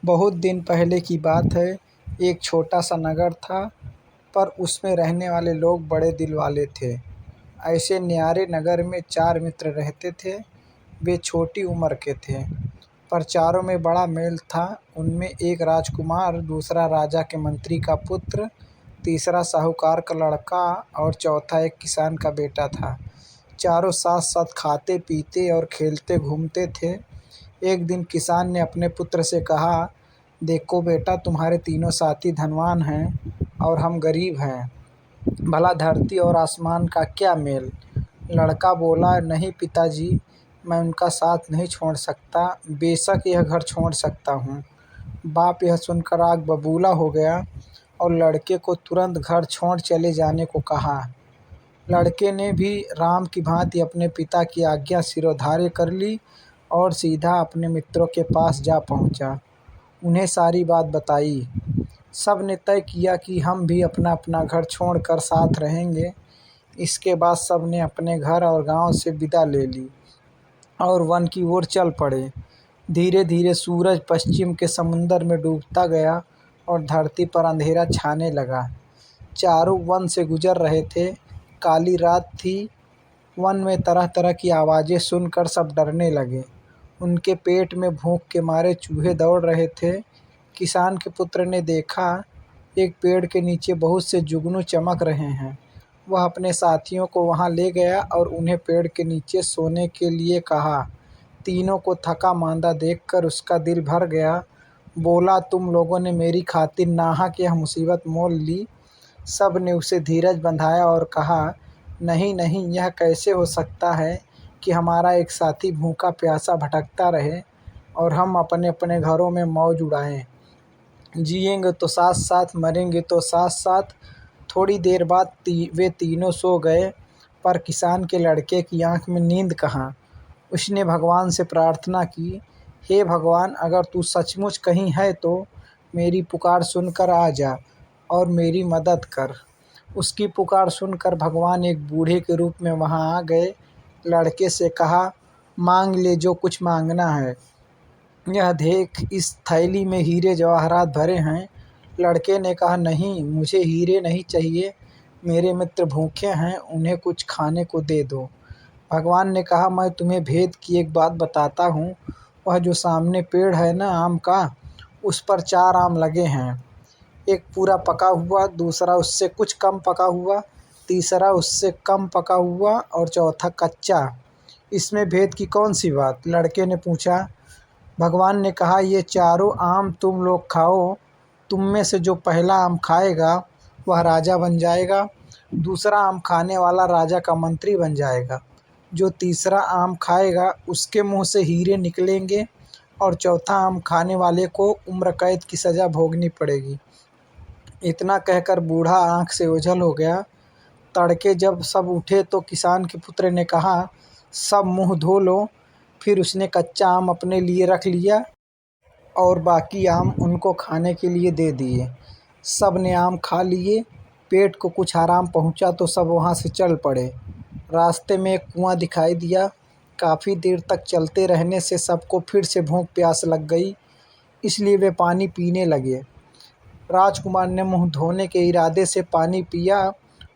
बहुत दिन पहले की बात है। एक छोटा सा नगर था, पर उसमें रहने वाले लोग बड़े दिल वाले थे। ऐसे न्यारे नगर में चार मित्र रहते थे। वे छोटी उम्र के थे, पर चारों में बड़ा मेल था। उनमें एक राजकुमार, दूसरा राजा के मंत्री का पुत्र, तीसरा साहूकार का लड़का और चौथा एक किसान का बेटा था। चारों साथ साथ खाते पीते और खेलते घूमते थे। एक दिन किसान ने अपने पुत्र से कहा, देखो बेटा, तुम्हारे तीनों साथी धनवान हैं और हम गरीब हैं। भला धरती और आसमान का क्या मेल। लड़का बोला, नहीं पिताजी, मैं उनका साथ नहीं छोड़ सकता। बेशक यह घर छोड़ सकता हूँ। बाप यह सुनकर आग बबूला हो गया और लड़के को तुरंत घर छोड़ चले जाने को कहा। लड़के ने भी राम की भांति अपने पिता की आज्ञा सिरोधार्य कर ली और सीधा अपने मित्रों के पास जा पहुंचा। उन्हें सारी बात बताई। सब ने तय किया कि हम भी अपना अपना घर छोड़कर साथ रहेंगे। इसके बाद सब ने अपने घर और गांव से विदा ले ली और वन की ओर चल पड़े। धीरे धीरे सूरज पश्चिम के समुंदर में डूबता गया और धरती पर अंधेरा छाने लगा। चारों वन से गुजर रहे थे। काली रात थी। वन में तरह तरह की आवाज़ें सुनकर सब डरने लगे। उनके पेट में भूख के मारे चूहे दौड़ रहे थे। किसान के पुत्र ने देखा, एक पेड़ के नीचे बहुत से जुगनू चमक रहे हैं। वह अपने साथियों को वहां ले गया और उन्हें पेड़ के नीचे सोने के लिए कहा। तीनों को थका मांदा देखकर उसका दिल भर गया। बोला, तुम लोगों ने मेरी खातिर नाहक यह मुसीबत मोल ली। सब ने उसे धीरज बंधाया और कहा, नहीं नहीं, यह कैसे हो सकता है कि हमारा एक साथी भूखा प्यासा भटकता रहे और हम अपने अपने घरों में मौज उड़ाएं। जिएंगे तो साथ साथ, मरेंगे तो साथ साथ। थोड़ी देर बाद वे तीनों सो गए, पर किसान के लड़के की आंख में नींद कहाँ। उसने भगवान से प्रार्थना की, हे भगवान, अगर तू सचमुच कहीं है तो मेरी पुकार सुनकर आ जा और मेरी मदद कर। उसकी पुकार सुनकर भगवान एक बूढ़े के रूप में वहां आ गए। लड़के से कहा, मांग ले जो कुछ मांगना है। यह देख, इस थैली में हीरे जवाहरात भरे हैं। लड़के ने कहा, नहीं, मुझे हीरे नहीं चाहिए। मेरे मित्र भूखे हैं, उन्हें कुछ खाने को दे दो। भगवान ने कहा, मैं तुम्हें भेद की एक बात बताता हूँ। वह जो सामने पेड़ है ना आम का, उस पर 4 आम लगे हैं। एक पूरा पका हुआ, दूसरा उससे कुछ कम पका हुआ, तीसरा उससे कम पका हुआ और चौथा कच्चा। इसमें भेद की कौन सी बात? लड़के ने पूछा। भगवान ने कहा, ये चारों आम तुम लोग खाओ। तुम में से जो पहला आम खाएगा वह राजा बन जाएगा, दूसरा आम खाने वाला राजा का मंत्री बन जाएगा, जो तीसरा आम खाएगा उसके मुंह से हीरे निकलेंगे और चौथा आम खाने वाले को उम्र कैद की सज़ा भोगनी पड़ेगी। इतना कहकर बूढ़ा आँख से ओझल हो गया। तड़के जब सब उठे तो किसान के पुत्र ने कहा, सब मुंह धो लो। फिर उसने कच्चा आम अपने लिए रख लिया और बाकी आम उनको खाने के लिए दे दिए। सब ने आम खा लिए। पेट को कुछ आराम पहुंचा तो सब वहां से चल पड़े। रास्ते में एक कुआं दिखाई दिया। काफ़ी देर तक चलते रहने से सबको फिर से भूख प्यास लग गई, इसलिए वे पानी पीने लगे। राजकुमार ने मुंह धोने के इरादे से पानी पिया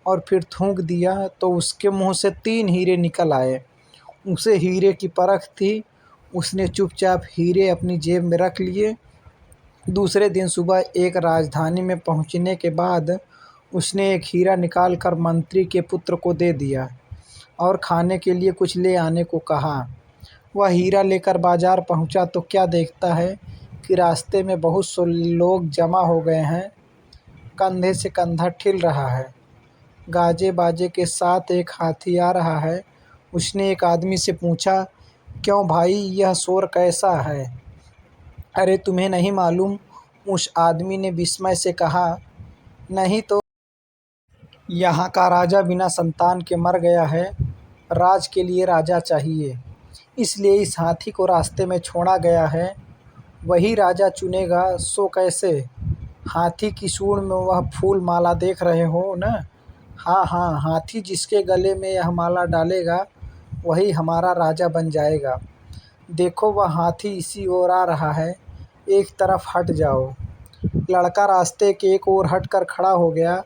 और फिर थूक दिया तो उसके मुंह से 3 हीरे निकल आए। उसे हीरे की परख थी। उसने चुपचाप हीरे अपनी जेब में रख लिए। दूसरे दिन सुबह एक राजधानी में पहुंचने के बाद उसने एक हीरा निकालकर मंत्री के पुत्र को दे दिया और खाने के लिए कुछ ले आने को कहा। वह हीरा लेकर बाजार पहुंचा तो क्या देखता है कि रास्ते में बहुत से लोग जमा हो गए हैं। कंधे से कंधा ठिल रहा है। गाजे बाजे के साथ एक हाथी आ रहा है। उसने एक आदमी से पूछा, क्यों भाई, यह शोर कैसा है? अरे तुम्हें नहीं मालूम? उस आदमी ने विस्मय से कहा, नहीं तो, यहाँ का राजा बिना संतान के मर गया है। राज के लिए राजा चाहिए, इसलिए इस हाथी को रास्ते में छोड़ा गया है। वही राजा चुनेगा, सो कैसे? हाथी की सूंड में वह फूल माला देख रहे हो न? हाँ हाँ, हाथी जिसके गले में यह माला डालेगा वही हमारा राजा बन जाएगा। देखो, वह हाथी इसी ओर आ रहा है। एक तरफ हट जाओ। लड़का रास्ते के एक ओर हटकर खड़ा हो गया।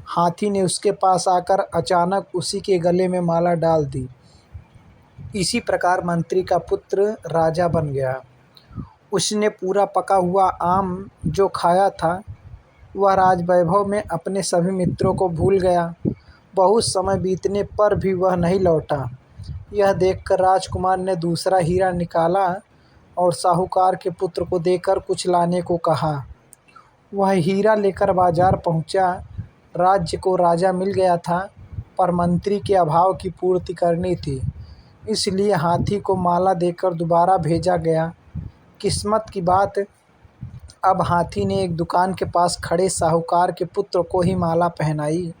हाथी ने उसके पास आकर अचानक उसी के गले में माला डाल दी। इसी प्रकार मंत्री का पुत्र राजा बन गया। उसने पूरा पका हुआ आम जो खाया था, वह राजवैभव में अपने सभी मित्रों को भूल गया। बहुत समय बीतने पर भी वह नहीं लौटा। यह देखकर राजकुमार ने दूसरा हीरा निकाला और साहूकार के पुत्र को देकर कुछ लाने को कहा। वह हीरा लेकर बाजार पहुंचा। राज्य को राजा मिल गया था, पर मंत्री के अभाव की पूर्ति करनी थी, इसलिए हाथी को माला देकर दोबारा भेजा गया। किस्मत की बात, अब हाथी ने एक दुकान के पास खड़े साहूकार के पुत्र को ही माला पहनाई।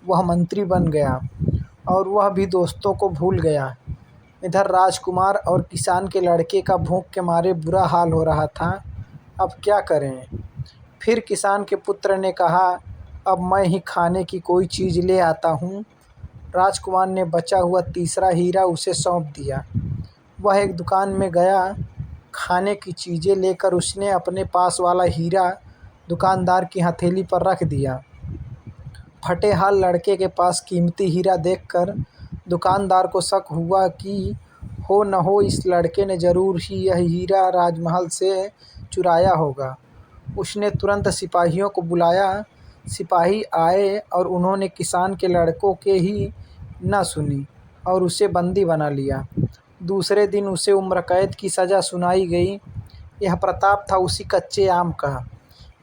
वह मंत्री बन गया और वह भी दोस्तों को भूल गया। इधर राजकुमार और किसान के लड़के का भूख के मारे बुरा हाल हो रहा था। अब क्या करें? फिर किसान के पुत्र ने कहा, अब मैं ही खाने की कोई चीज़ ले आता हूँ। राजकुमार ने बचा हुआ तीसरा हीरा उसे सौंप दिया। वह एक दुकान में गया। खाने की चीज़ें लेकर उसने अपने पास वाला हीरा दुकानदार की हथेली पर रख दिया। फटे हाल लड़के के पास कीमती हीरा देखकर दुकानदार को शक हुआ कि हो न हो इस लड़के ने ज़रूर ही यह हीरा राजमहल से चुराया होगा। उसने तुरंत सिपाहियों को बुलाया। सिपाही आए और उन्होंने किसान के लड़कों के ही न सुनी और उसे बंदी बना लिया। दूसरे दिन उसे उम्र कैद की सज़ा सुनाई गई। यह प्रताप था उसी कच्चे आम का।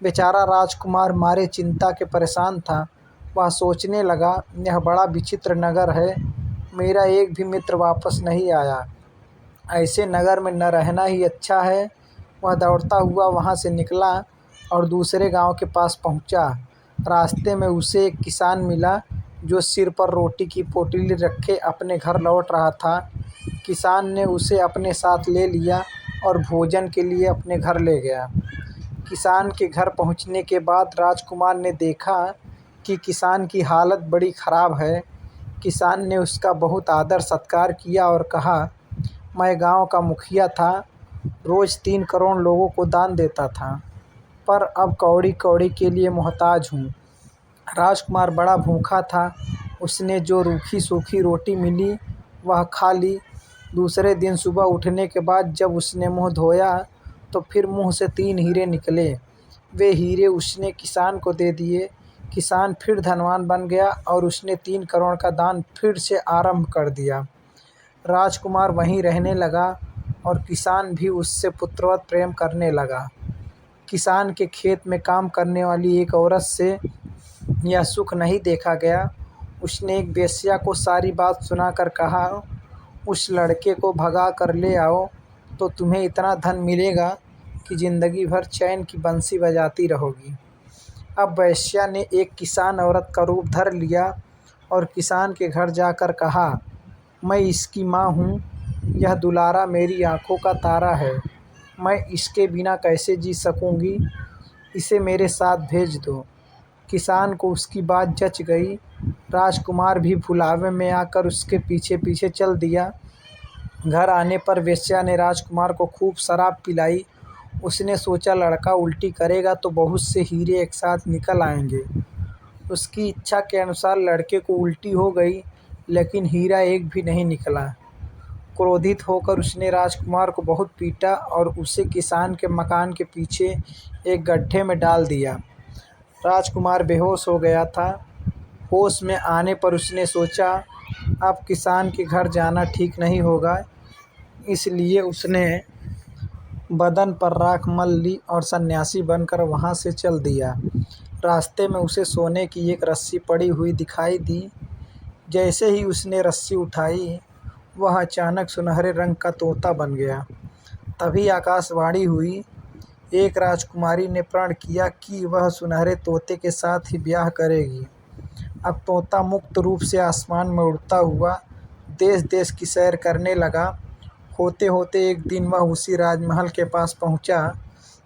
बेचारा राजकुमार मारे चिंता के परेशान था। वह सोचने लगा, यह बड़ा विचित्र नगर है। मेरा एक भी मित्र वापस नहीं आया। ऐसे नगर में न रहना ही अच्छा है। वह दौड़ता हुआ वहाँ से निकला और दूसरे गांव के पास पहुँचा। रास्ते में उसे एक किसान मिला जो सिर पर रोटी की पोटली रखे अपने घर लौट रहा था। किसान ने उसे अपने साथ ले लिया और भोजन के लिए अपने घर ले गया। किसान के घर पहुंचने के बाद राजकुमार ने देखा कि किसान की हालत बड़ी ख़राब है। किसान ने उसका बहुत आदर सत्कार किया और कहा, मैं गांव का मुखिया था, रोज़ 3 करोड़ लोगों को दान देता था, पर अब कौड़ी कौड़ी के लिए मोहताज हूँ। राजकुमार बड़ा भूखा था। उसने जो रूखी सूखी रोटी मिली वह खा ली। दूसरे दिन सुबह उठने के बाद जब उसने मुँह धोया तो फिर मुँह से 3 हीरे निकले। वे हीरे उसने किसान को दे दिए। किसान फिर धनवान बन गया और उसने 3 करोड़ का दान फिर से आरंभ कर दिया। राजकुमार वहीं रहने लगा और किसान भी उससे पुत्रवत प्रेम करने लगा। किसान के खेत में काम करने वाली एक औरत से यह सुख नहीं देखा गया। उसने एक वेश्या को सारी बात सुनाकर कहा, उस लड़के को भगा कर ले आओ तो तुम्हें इतना धन मिलेगा कि ज़िंदगी भर चैन की बंसी बजाती रहोगी। अब वेश्या ने एक किसान औरत का रूप धर लिया और किसान के घर जाकर कहा, मैं इसकी माँ हूँ। यह दुलारा मेरी आँखों का तारा है। मैं इसके बिना कैसे जी सकूँगी। इसे मेरे साथ भेज दो। किसान को उसकी बात जच गई। राजकुमार भी भुलावे में आकर उसके पीछे पीछे चल दिया। घर आने पर वेश्या ने राजकुमार को खूब शराब पिलाई। उसने सोचा लड़का उल्टी करेगा तो बहुत से हीरे एक साथ निकल आएंगे। उसकी इच्छा के अनुसार लड़के को उल्टी हो गई, लेकिन हीरा एक भी नहीं निकला। क्रोधित होकर उसने राजकुमार को बहुत पीटा और उसे किसान के मकान के पीछे एक गड्ढे में डाल दिया। राजकुमार बेहोश हो गया था। होश में आने पर उसने सोचा अब किसान के घर जाना ठीक नहीं होगा, इसलिए उसने बदन पर राख मल ली और सन्यासी बनकर वहाँ से चल दिया। रास्ते में उसे सोने की एक रस्सी पड़ी हुई दिखाई दी। जैसे ही उसने रस्सी उठाई, वह अचानक सुनहरे रंग का तोता बन गया। तभी आकाशवाणी हुई। एक राजकुमारी ने प्रण किया कि वह सुनहरे तोते के साथ ही ब्याह करेगी। अब तोता मुक्त रूप से आसमान में उड़ता हुआ देश देश की सैर करने लगा। होते होते एक दिन वह उसी राजमहल के पास पहुंचा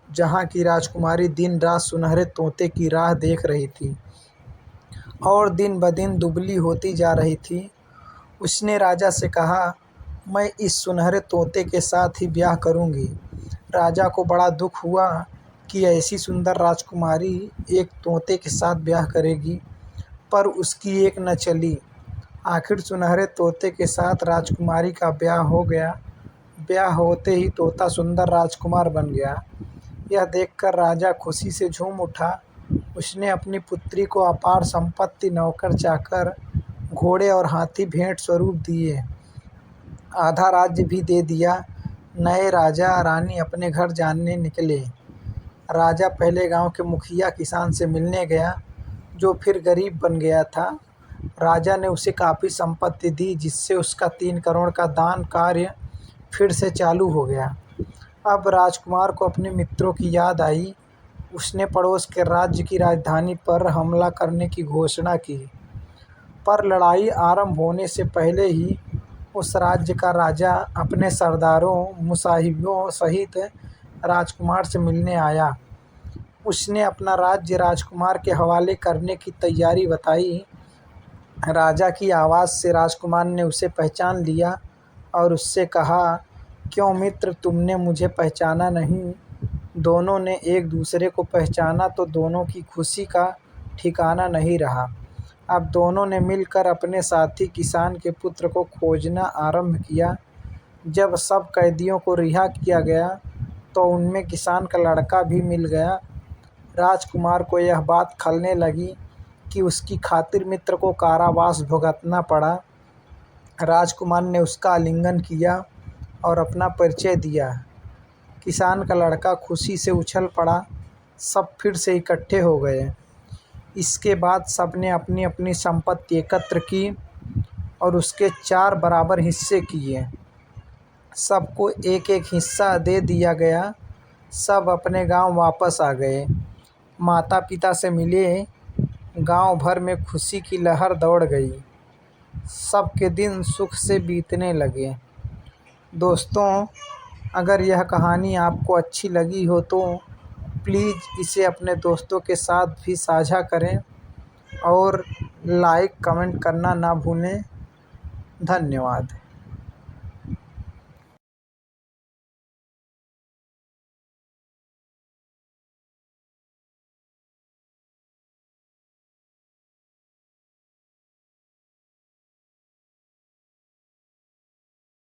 जहां की राजकुमारी दिन रात सुनहरे तोते की राह देख रही थी और दिन ब दिन दुबली होती जा रही थी। उसने राजा से कहा, मैं इस सुनहरे तोते के साथ ही ब्याह करूंगी। राजा को बड़ा दुख हुआ कि ऐसी सुंदर राजकुमारी एक तोते के साथ ब्याह करेगी, पर उसकी एक न चली। आखिर सुनहरे तोते के साथ राजकुमारी का ब्याह हो गया। ब्याह होते ही तोता सुंदर राजकुमार बन गया। यह देखकर राजा खुशी से झूम उठा। उसने अपनी पुत्री को अपार संपत्ति, नौकर चाकर, घोड़े और हाथी भेंट स्वरूप दिए। आधा राज्य भी दे दिया। नए राजा रानी अपने घर जाने निकले। राजा पहले गांव के मुखिया किसान से मिलने गया, जो फिर गरीब बन गया था। राजा ने उसे काफ़ी संपत्ति दी, जिससे उसका 3 करोड़ का दान कार्य फिर से चालू हो गया। अब राजकुमार को अपने मित्रों की याद आई। उसने पड़ोस के राज्य की राजधानी पर हमला करने की घोषणा की, पर लड़ाई आरंभ होने से पहले ही उस राज्य का राजा अपने सरदारों, मुसाहिबों सहित राजकुमार से मिलने आया। उसने अपना राज्य राजकुमार के हवाले करने की तैयारी बताई। राजा की आवाज़ से राजकुमार ने उसे पहचान लिया और उससे कहा, क्यों मित्र, तुमने मुझे पहचाना नहीं? दोनों ने एक दूसरे को पहचाना तो दोनों की खुशी का ठिकाना नहीं रहा। अब दोनों ने मिलकर अपने साथी किसान के पुत्र को खोजना आरंभ किया। जब सब कैदियों को रिहा किया गया तो उनमें किसान का लड़का भी मिल गया। राजकुमार को यह बात खलने लगी कि उसकी खातिर मित्र को कारावास भुगतना पड़ा। राजकुमार ने उसका आलिंगन किया और अपना परिचय दिया। किसान का लड़का खुशी से उछल पड़ा। सब फिर से इकट्ठे हो गए। इसके बाद सबने अपनी अपनी संपत्ति एकत्र की और उसके 4 बराबर हिस्से किए। सबको एक एक हिस्सा दे दिया गया। सब अपने गांव वापस आ गए। माता पिता से मिले। गांव भर में खुशी की लहर दौड़ गई। सबके दिन सुख से बीतने लगे। दोस्तों, अगर यह कहानी आपको अच्छी लगी हो तो प्लीज़ इसे अपने दोस्तों के साथ भी साझा करें और लाइक कमेंट करना ना भूलें। धन्यवाद।